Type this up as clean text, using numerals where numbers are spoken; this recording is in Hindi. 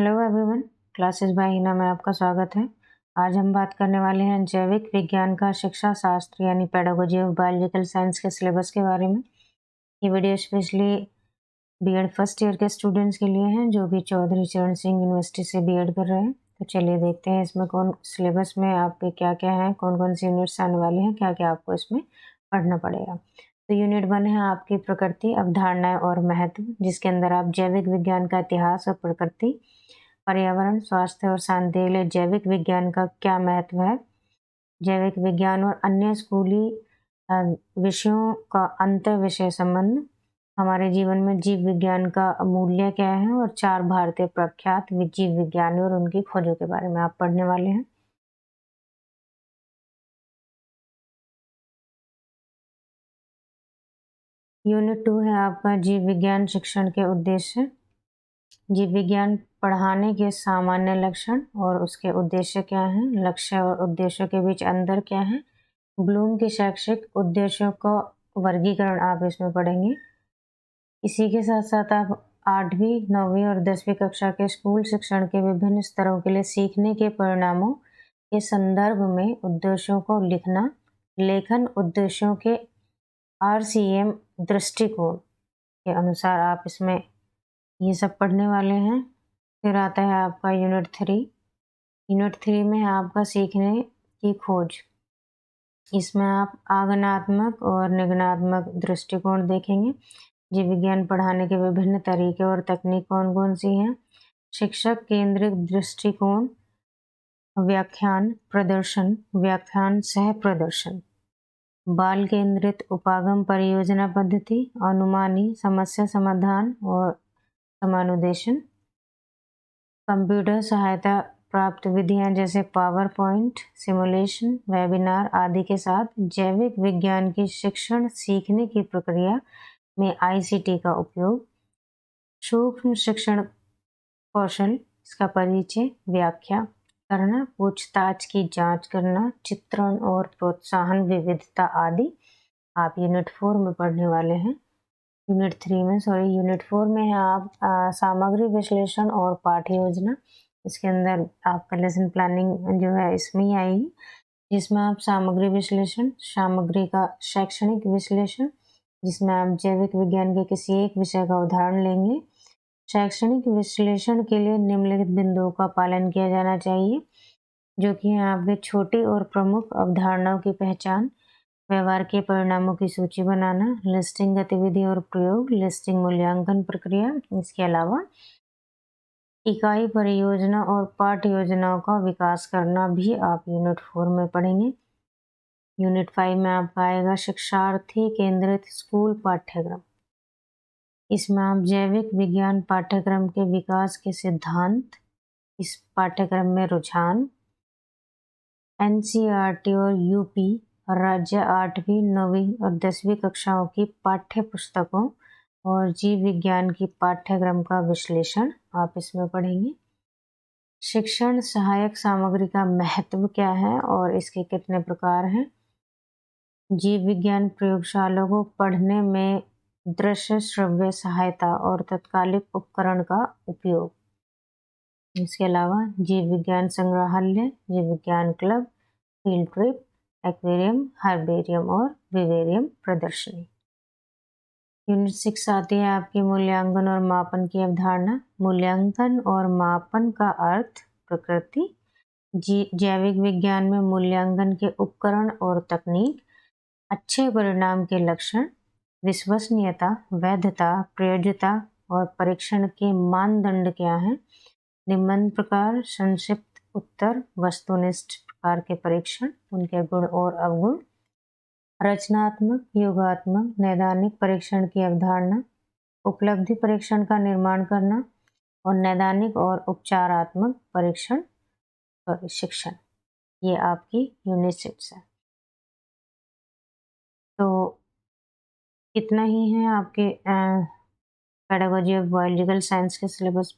Hello everyone, classes bye Hina में आपका स्वागत है। आज हम बात करने वाले हैं जैविक विज्ञान का शिक्षा शास्त्र यानी पेडागोजी ऑफ बायोलॉजिकल साइंस के सिलेबस के बारे में। ये video specially BEd first year के स्टूडेंट्स के लिए हैं जो कि चौधरी चरण सिंह यूनिवर्सिटी से बीएड कर रहे हैं। तो चलिए देखते हैं इसमें कौन सिलेबस में आपके क्या क्या है, कौन कौन सी यूनिट्स आने वाले हैं, क्या क्या आपको इसमें पढ़ना पड़ेगा। तो यूनिट 1 है आपकी प्रकृति, अवधारणाएं और महत्व, जिसके अंदर आप जैविक विज्ञान का इतिहास और प्रकृति, पर्यावरण, स्वास्थ्य और शांति के लिए जैविक विज्ञान का क्या महत्व है, जैविक विज्ञान और अन्य स्कूली विषयों का अंतर विषय संबंध, हमारे जीवन में जीव विज्ञान का मूल्य क्या है और 4 भारतीय प्रख्यात जीव विज्ञानी और उनकी खोजों के बारे में आप पढ़ने वाले हैं। यूनिट 2 है आपका जीव विज्ञान शिक्षण के उद्देश्य। जीव विज्ञान पढ़ाने के सामान्य लक्षण और उसके उद्देश्य क्या हैं, लक्ष्य और उद्देश्यों के बीच अंतर क्या है, ब्लूम के शैक्षिक उद्देश्यों का वर्गीकरण आप इसमें पढ़ेंगे। इसी के साथ साथ आप 8वीं, 9वीं और 10वीं कक्षा के स्कूल शिक्षण के विभिन्न स्तरों के लिए सीखने के परिणामों के संदर्भ में उद्देश्यों को लिखना, लेखन उद्देश्यों के RCM दृष्टिकोण के अनुसार आप इसमें ये सब पढ़ने वाले हैं। फिर आता है आपका यूनिट 3। यूनिट 3 में है आपका सीखने की खोज। इसमें आप आगमनात्मक और निगमनात्मक दृष्टिकोण देखेंगे। जीव विज्ञान पढ़ाने के विभिन्न तरीके और तकनीक कौन कौन सी हैं, शिक्षक केंद्रित दृष्टिकोण, व्याख्यान प्रदर्शन, व्याख्यान सह प्रदर्शन, बाल केंद्रित उपागम परियोजना पद्धति, अनुमानी समस्या समाधान और समानुदेशन, कंप्यूटर सहायता प्राप्त विधियां जैसे पावर पॉइंट, सिमुलेशन, वेबिनार आदि के साथ जैविक विज्ञान की शिक्षण सीखने की प्रक्रिया में ICT का उपयोग, सूक्ष्म शिक्षण कौशल, इसका परिचय, व्याख्या करना, पूछताछ की जांच करना, चित्रण और प्रोत्साहन विविधता आदि आप यूनिट 4 में पढ़ने वाले हैं। यूनिट 4 में है आप सामग्री विश्लेषण और पाठ्य योजना। इसके अंदर आपका लेसन प्लानिंग जो है इसमें ही आएगी, जिसमें आप सामग्री विश्लेषण, सामग्री का शैक्षणिक विश्लेषण, जिसमें आप जैविक विज्ञान के किसी एक विषय का उदाहरण लेंगे। शैक्षणिक विश्लेषण के लिए निम्नलिखित बिंदुओं का पालन किया जाना चाहिए, जो कि हैं आपके छोटी और प्रमुख अवधारणाओं की पहचान, व्यवहार के परिणामों की सूची बनाना, लिस्टिंग गतिविधि और प्रयोग, लिस्टिंग मूल्यांकन प्रक्रिया। इसके अलावा इकाई परियोजना और पाठ्य योजनाओं का विकास करना भी आप यूनिट 4 में पढ़ेंगे। यूनिट 5 में आपका आएगा शिक्षार्थी केंद्रित स्कूल पाठ्यक्रम। इसमें आप जैविक विज्ञान पाठ्यक्रम के विकास के सिद्धांत, इस पाठ्यक्रम में रुझान, NCERT और UP राज्य 8वीं, 9वीं और 10वीं कक्षाओं की पाठ्य पुस्तकों और जीव विज्ञान की पाठ्यक्रम का विश्लेषण आप इसमें पढ़ेंगे। शिक्षण सहायक सामग्री का महत्व क्या है और इसके कितने प्रकार हैं, जीव विज्ञान प्रयोगशालाओं को पढ़ने में दृश्य श्रव्य सहायता और तत्कालिक उपकरण का उपयोग। इसके अलावा जीव विज्ञान संग्रहालय, जीव विज्ञान club, field trip, aquarium, herbarium और विवेरियम प्रदर्शनी। यूनिट 6 आती है आपकी मूल्यांकन और मापन की अवधारणा। मूल्यांकन और मापन का अर्थ, प्रकृति, जैविक विज्ञान में मूल्यांकन के उपकरण और तकनीक, अच्छे परिणाम के लक्षण, विश्वसनीयता, वैधता, प्रयोज्यता और परीक्षण के मानदंड क्या हैं, निम्न प्रकार, संक्षिप्त उत्तर, वस्तुनिष्ठ प्रकार के परीक्षण, उनके गुण और अवगुण, रचनात्मक, योगात्मक, नैदानिक परीक्षण की अवधारणा, उपलब्धि परीक्षण का निर्माण करना और नैदानिक और उपचारात्मक परीक्षण शिक्षण। ये आपकी यूनिट 6 है। तो इतना ही है आपके पेडागोजी ऑफ बायोलॉजिकल साइंस के सिलेबस